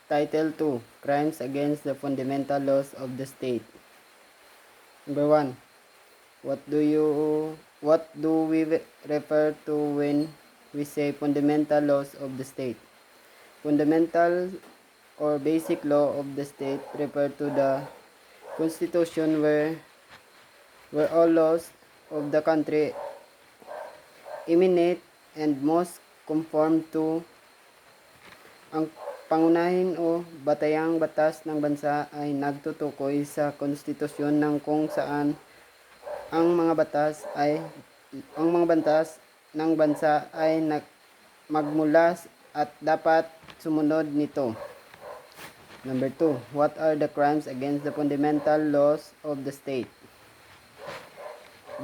Title 2, Crimes Against the Fundamental Laws of the State. Number 1. What do we refer to when we say fundamental laws of the state? Fundamental or basic law of the state refer to the constitution where all laws of the country emanate and must conform to ang pangunahin o batayang batas ng bansa ay nagtutukoy sa konstitusyon ng kung saan ang mga batas ng bansa ay magmula at dapat sumunod nito. Number 2. What are the crimes against the fundamental laws of the state?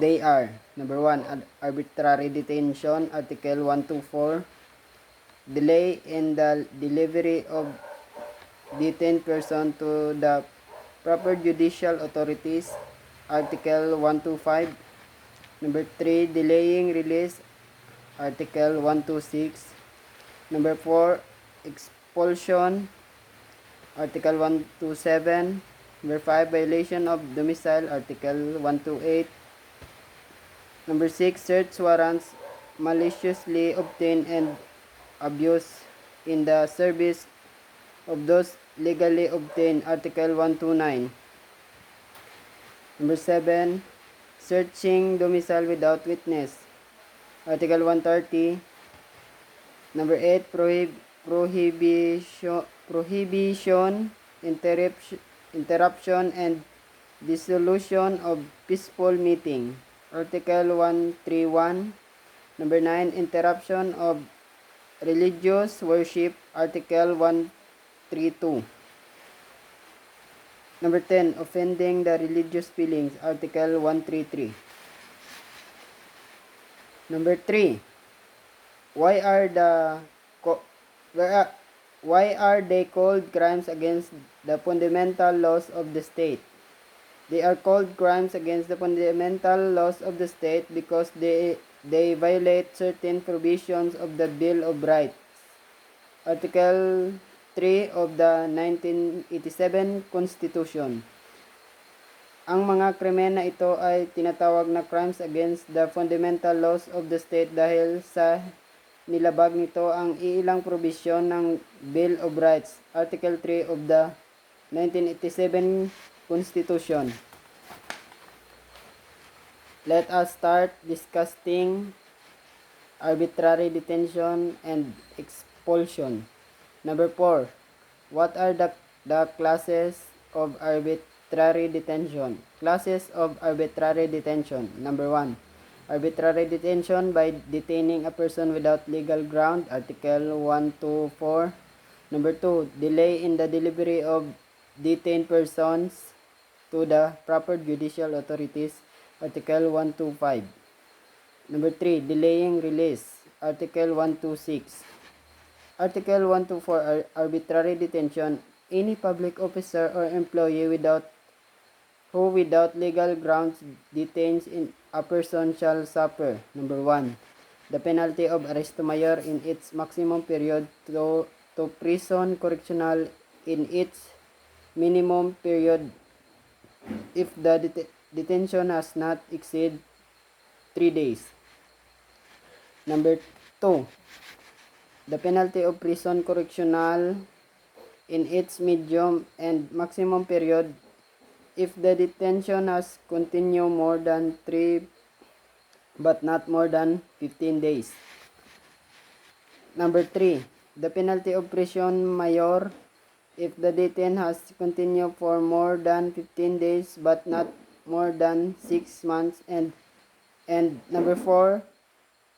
They are, number 1, arbitrary detention, Article 124, delay in the delivery of detained person to the proper judicial authorities, Article 125. Number 3, delaying release, Article 126. Number 4, expulsion, Article 127. Number 5, violation of domicile, Article 128. Number 6, search warrants maliciously obtained and abused in the service of those legally obtained, Article 129. Number 7, searching domicile without witness, Article 130. Number 8, prohibition, interruption, and dissolution of peaceful meeting, Article 131. Number 9, interruption of religious worship, Article 132. Number 10, offending the religious feelings, Article 133. Number 3, why are they called crimes against the fundamental laws of the state? They are called crimes against the fundamental laws of the state because they violate certain provisions of the Bill of Rights, Article 3 of the 1987 Constitution. Ang mga krimen na ito ay tinatawag na crimes against the fundamental laws of the state dahil sa nilabag nito ang iilang probisyon ng Bill of Rights, Article 3 of the 1987 Constitution. Let us start discussing arbitrary detention and expulsion. Number 4, what are the classes of arbitrary detention? Classes of arbitrary detention. Number 1, arbitrary detention by detaining a person without legal ground, Article 124. Number 2, delay in the delivery of detained persons to the proper judicial authorities, Article 125. Number 3, delaying release, Article 126. Article 124, arbitrary detention. Any public officer or employee who without legal grounds detains a person shall suffer, number 1, the penalty of arresto mayor in its maximum period to prison correctional in its minimum period if the detention has not exceed 3 days. Number 2, the penalty of prison correctional in its medium and maximum period if the detention has continued more than 3 but not more than 15 days. Number 3, the penalty of prison mayor if the detention has continued for more than 15 days but not more than 6 months, and number 4,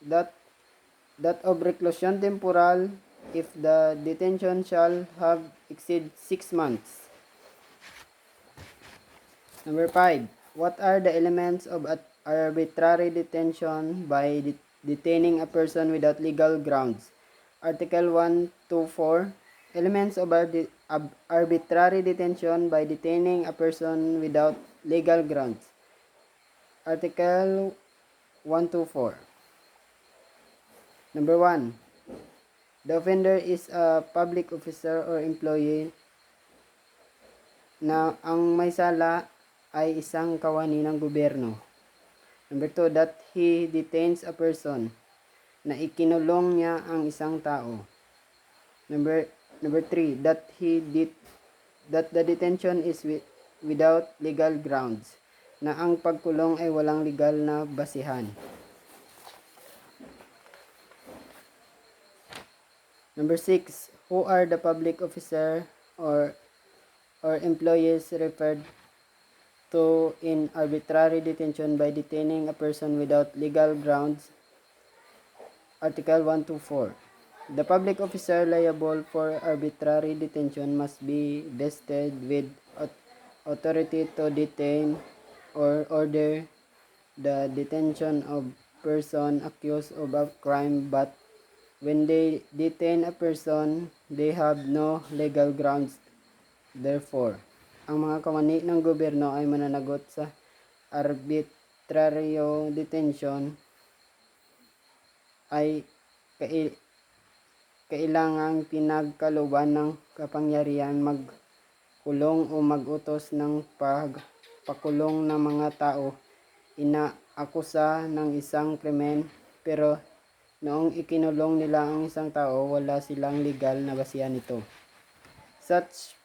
that of reclusion temporal if the detention shall have exceed 6 months. Number 5, what are the elements of arbitrary detention by detaining a person without legal grounds? Article 124, elements of arbitrary detention by detaining a person without legal grounds. Article 124. Number 1, The offender is a public officer or employee na ang may sala ay isang kawani ng gobyerno. Number 2, that he detains a person, na ikinulong niya ang isang tao. Number 3, that the detention is without legal grounds, na ang pagkulong ay walang legal na basihan. Number 6, who are the public officer or employees referred to in arbitrary detention by detaining a person without legal grounds? Article 124. The public officer liable for arbitrary detention must be vested with authority to detain or order the detention of person accused of a crime, but when they detain a person, they have no legal grounds. Therefore, ang mga kawani ng gobyerno ay mananagot sa arbitraryo detention ay kailangang pinagkalooban ng kapangyarihan magkulong o mag-utos ng pagpakulong ng mga tao inaakusa ng isang krimen, pero noong ikinulong nila ang isang tao, wala silang legal na basihan nito. Such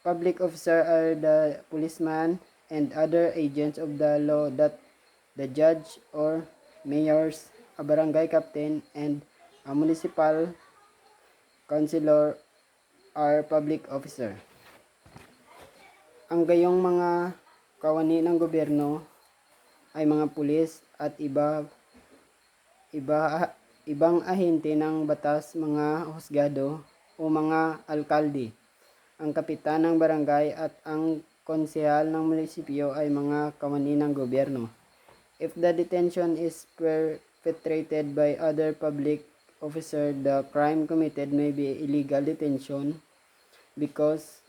public officer are the policeman and other agents of the law that the judge or mayors, a barangay captain, and a municipal councilor are public officer. Ang gayong mga kawani ng gobyerno ay mga pulis at ibang ahente ng batas, mga husgado o mga alkalde. Ang kapitan ng barangay at ang konsehal ng munisipyo ay mga kawani ng gobyerno. If the detention is perpetrated by other public officer, the crime committed may be illegal detention because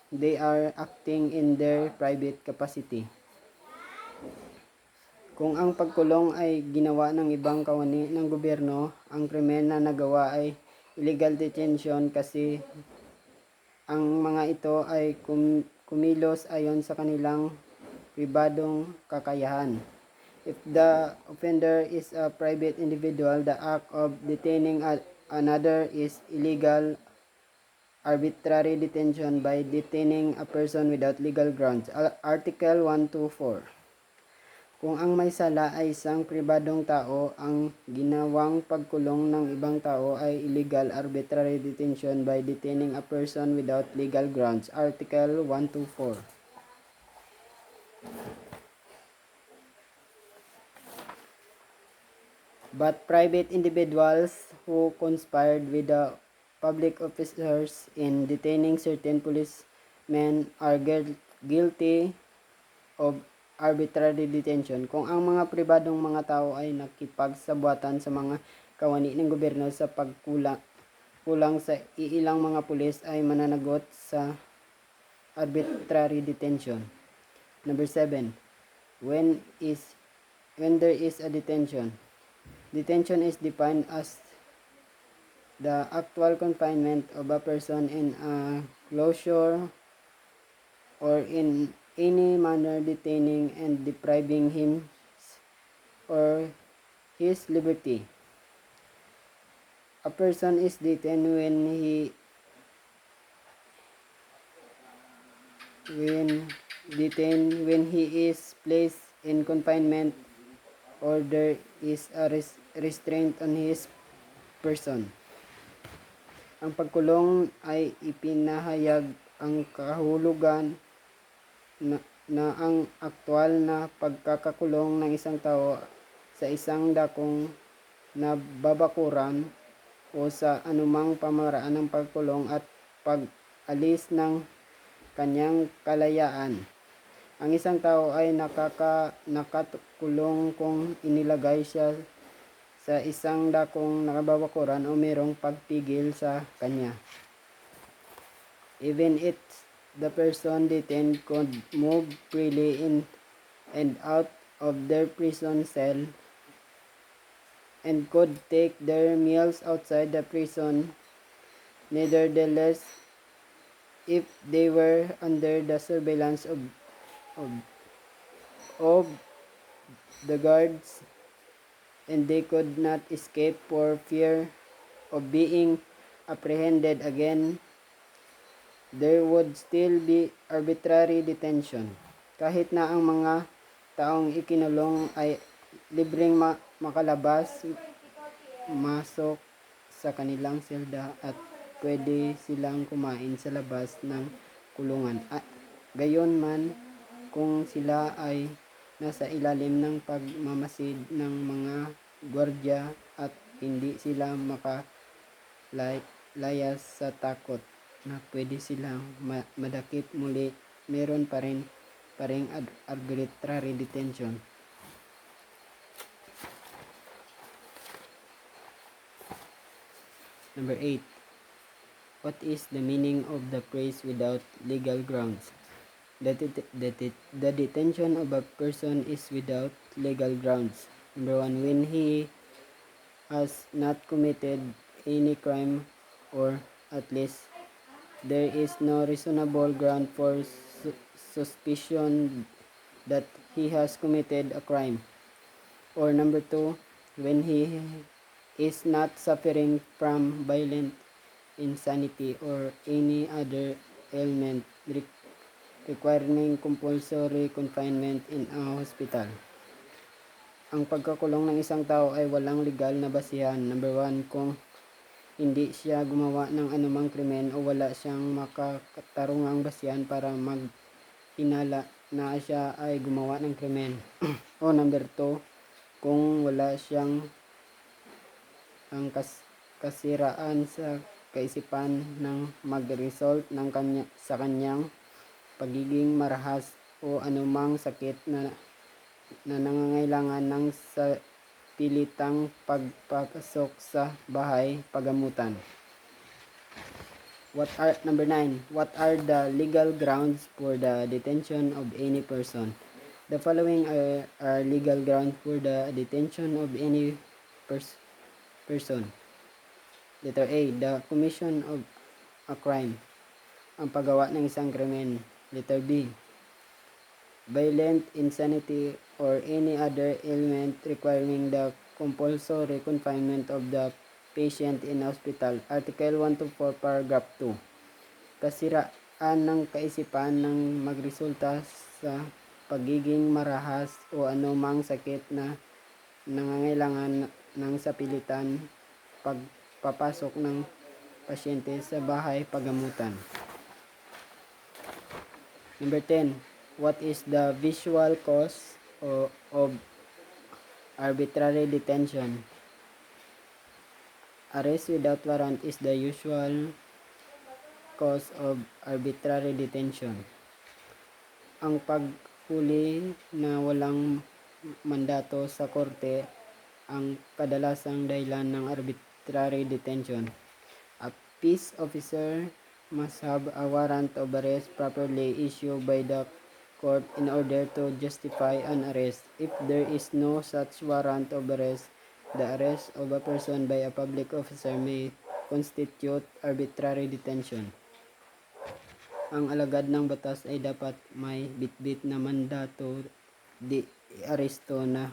they are acting in their private capacity. Kung ang pagkulong ay ginawa ng ibang kawani ng gobyerno, ang krimen na nagawa ay illegal detention kasi ang mga ito ay kumilos ayon sa kanilang pribadong kakayahan. If the offender is a private individual, the act of detaining another is illegal arbitrary detention by detaining a person without legal grounds. Article 124. Kung ang may sala ay isang pribadong tao, ang ginawang pagkulong ng ibang tao ay illegal arbitrary detention by detaining a person without legal grounds. Article 124. But private individuals who conspired with the public officers in detaining certain policemen are guilty of arbitrary detention. Kung ang mga pribadong mga tao ay nakipagsabuatan sa mga kawani ng gobyerno sa pagkulang sa iilang mga pulis, ay mananagot sa arbitrary detention. Number 7. When there is a detention. Detention is defined as the actual confinement of a person in a closure or in any manner detaining and depriving him or his liberty. A person is detained when he is placed in confinement or there is a restraint on his person. Ang pagkulong ay ipinahayag ang kahulugan na ang aktwal na pagkakakulong ng isang tao sa isang dakong nababakuran o sa anumang pamaraan ng pagkulong at pag-alis ng kanyang kalayaan. Ang isang tao ay nakakulong kung inilagay siya sa isang dakong nakababakuran o mayroong pagpigil sa kanya. Even if the person detained could move freely in and out of their prison cell and could take their meals outside the prison. Nevertheless, if they were under the surveillance of, of the guards and they could not escape for fear of being apprehended again, there would still be arbitrary detention. Kahit na ang mga taong ikinulong ay libreng makalabas, masok sa kanilang selda at pwede silang kumain sa labas ng kulungan. Gayon man, kung sila ay nasa ilalim ng pagmamasid ng mga gwardya at hindi sila makalayas sa takot na pwede silang madakip muli, meron pa rin arbitrary detention. Number 8. What is the meaning of the phrase without legal grounds? The detention of a person is without legal grounds. Number 1. When he has not committed any crime, or at least there is no reasonable ground for suspicion that he has committed a crime. Or number 2, when he is not suffering from violent insanity or any other ailment requiring compulsory confinement in a hospital. Ang pagkakulong ng isang tao ay walang legal na basihan. Number 1, kung hindi siya gumawa ng anumang krimen o wala siyang makatarungang basihan para maghinala na siya ay gumawa ng krimen. O number 2, kung wala siyang ang kasiraan sa kaisipan ng mag-result ng sa kanyang pagiging marahas o anumang sakit na nangangailangan ng pilitang pagpapasok sa bahay pagamutan. Number 9. What are the legal grounds for the detention of any person? The following are legal grounds for the detention of any person. Letter A. The commission of a crime. Ang paggawa ng isang krimen. Letter B. Violent insanity or any other ailment requiring the compulsory confinement of the patient in hospital. Article 124, paragraph 2. Kasiraan ng kaisipan ng magresulta sa pagiging marahas o anumang sakit na nangangailangan ng sapilitan pagpapasok ng pasyente sa bahay pagamutan. Number 10. What is the visual cause of arbitrary detention? Arrest without warrant is the usual cause of arbitrary detention. Ang paghuli na walang mandato sa korte ang kadalasang dahilan ng arbitrary detention. A peace officer must have a warrant of arrest properly issued by the court in order to justify an arrest. If there is no such warrant of arrest, the arrest of a person by a public officer may constitute arbitrary detention. Ang alagad ng batas ay dapat may bitbit na mandato di aresto na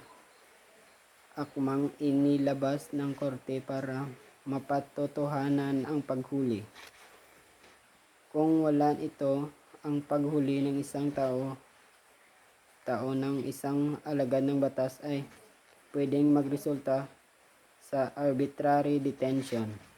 akmang inilabas ng korte para mapatotohanan ang paghuli. Kung wala ito, ang paghuli ng isang tao ng isang alagad ng batas ay pwedeng magresulta sa arbitrary detention.